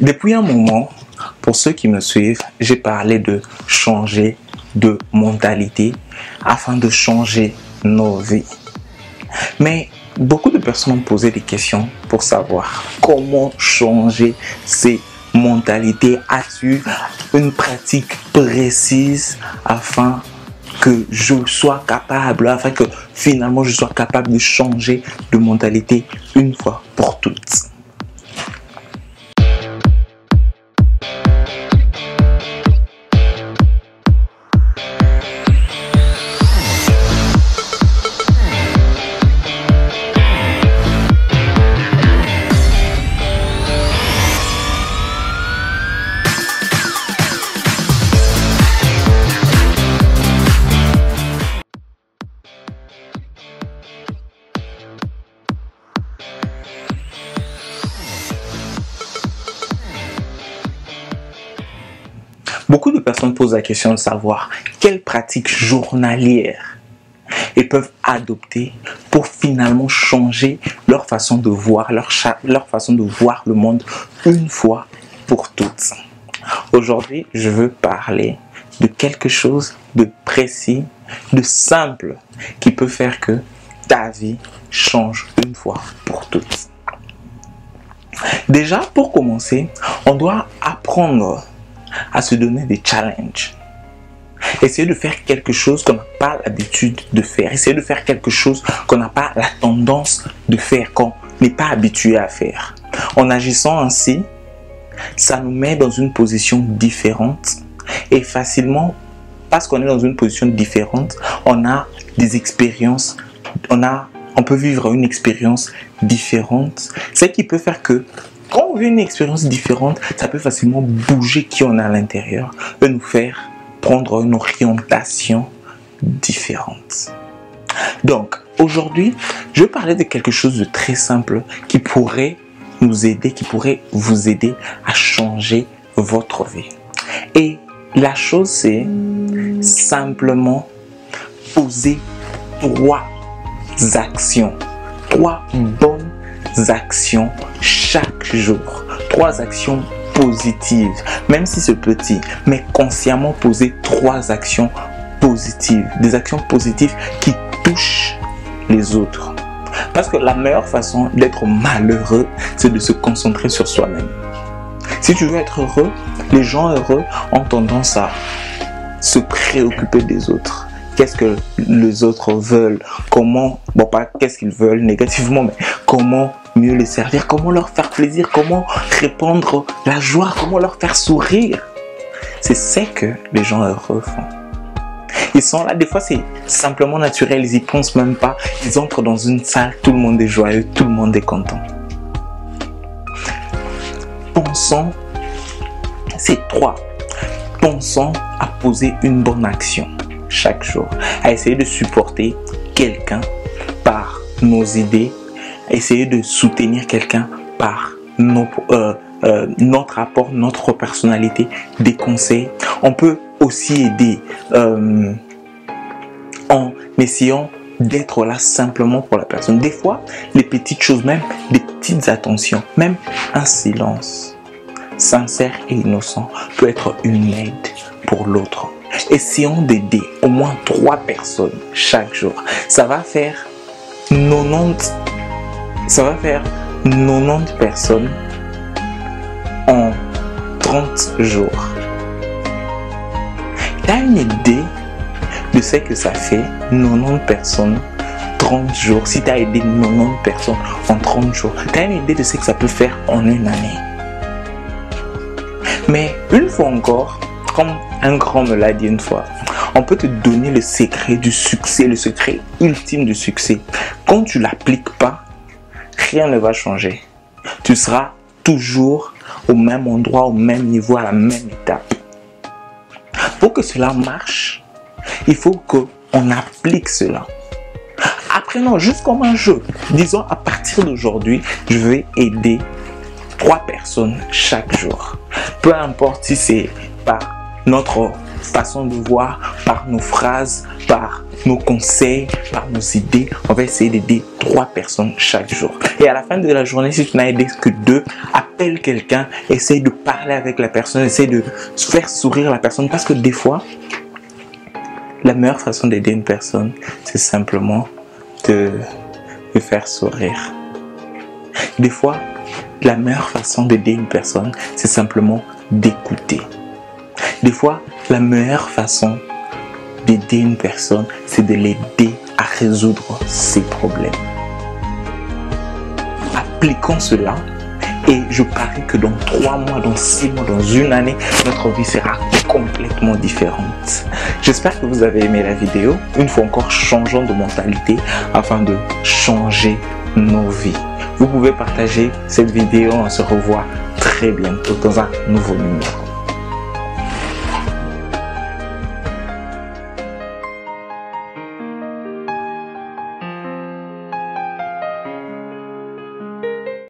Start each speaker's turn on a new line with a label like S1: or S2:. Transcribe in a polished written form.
S1: Depuis un moment, pour ceux qui me suivent, j'ai parlé de changer de mentalité afin de changer nos vies. Mais beaucoup de personnes ont posé des questions pour savoir comment changer ces mentalités. As-tu une pratique précise afin que je sois capable, afin que finalement je sois capable de changer de mentalité une fois pour toutes? Beaucoup de personnes posent la question de savoir quelles pratiques journalières ils peuvent adopter pour finalement changer leur façon de voir, leur façon de voir le monde une fois pour toutes. Aujourd'hui, je veux parler de quelque chose de précis, de simple, qui peut faire que ta vie change une fois pour toutes. Déjà, pour commencer, on doit apprendre à se donner des challenges. Essayer de faire quelque chose qu'on n'a pas l'habitude de faire. Essayer de faire quelque chose qu'on n'a pas la tendance de faire, qu'on n'est pas habitué à faire. En agissant ainsi, ça nous met dans une position différente et facilement, parce qu'on est dans une position différente, on a des expériences, on peut vivre une expérience différente. Ce qui peut faire que quand on vit une expérience différente, ça peut facilement bouger qui on est à l'intérieur et nous faire prendre une orientation différente. Donc, aujourd'hui, je vais parler de quelque chose de très simple qui pourrait nous aider, qui pourrait vous aider à changer votre vie. Et la chose, c'est simplement poser 3 actions, 3 bonnes actions chaque jour. 3 actions positives, même si c'est petit, mais consciemment poser 3 actions positives, des actions positives qui touchent les autres. Parce que la meilleure façon d'être malheureux, c'est de se concentrer sur soi-même. Si tu veux être heureux, les gens heureux ont tendance à se préoccuper des autres. Qu'est-ce que les autres veulent? Comment, bon pas qu'est-ce qu'ils veulent négativement, mais comment mieux les servir, comment leur faire plaisir, comment répandre la joie, comment leur faire sourire. C'est ce que les gens heureux font. Ils sont là, des fois c'est simplement naturel, ils y pensent même pas. Ils entrent dans une salle, tout le monde est joyeux, tout le monde est content. Pensons, c'est 3. Pensons à poser une bonne action chaque jour, à essayer de supporter quelqu'un par nos idées, essayer de soutenir quelqu'un par notre apport, notre personnalité, des conseils. On peut aussi aider en essayant d'être là simplement pour la personne. Des fois, les petites choses, même des petites attentions, même un silence sincère et innocent peut être une aide pour l'autre. Essayons d'aider au moins 3 personnes chaque jour. Ça va faire 90 personnes en 30 jours. Tu as une idée de ce que ça fait 90 personnes 30 jours? Si tu as aidé 90 personnes en 30 jours, tu as une idée de ce que ça peut faire en une année. Mais une fois encore, comme un grand me l'a dit une fois, on peut te donner le secret du succès, le secret ultime du succès. Quand tu ne l'appliques pas, rien ne va changer. Tu seras toujours au même endroit, au même niveau, à la même étape. Pour que cela marche, il faut qu'on applique cela. Apprenons juste comme un jeu. Disons, à partir d'aujourd'hui, je vais aider 3 personnes chaque jour. Peu importe si c'est par notre façon de voir, par nos phrases, par nos conseils, par nos idées. On va essayer d'aider 3 personnes chaque jour. Et à la fin de la journée, si tu n'as aidé que 2, appelle quelqu'un, essaye de parler avec la personne, essaye de faire sourire la personne. Parce que des fois, la meilleure façon d'aider une personne, c'est simplement de faire sourire. Des fois, la meilleure façon d'aider une personne, c'est simplement d'écouter. Des fois, la meilleure façon d'aider une personne, c'est de l'aider à résoudre ses problèmes. Appliquons cela et je parie que dans 3 mois, dans 6 mois, dans 1 année, notre vie sera complètement différente. J'espère que vous avez aimé la vidéo. Une fois encore, changeons de mentalité afin de changer nos vies. Vous pouvez partager cette vidéo. On se revoit très bientôt dans un nouveau numéro.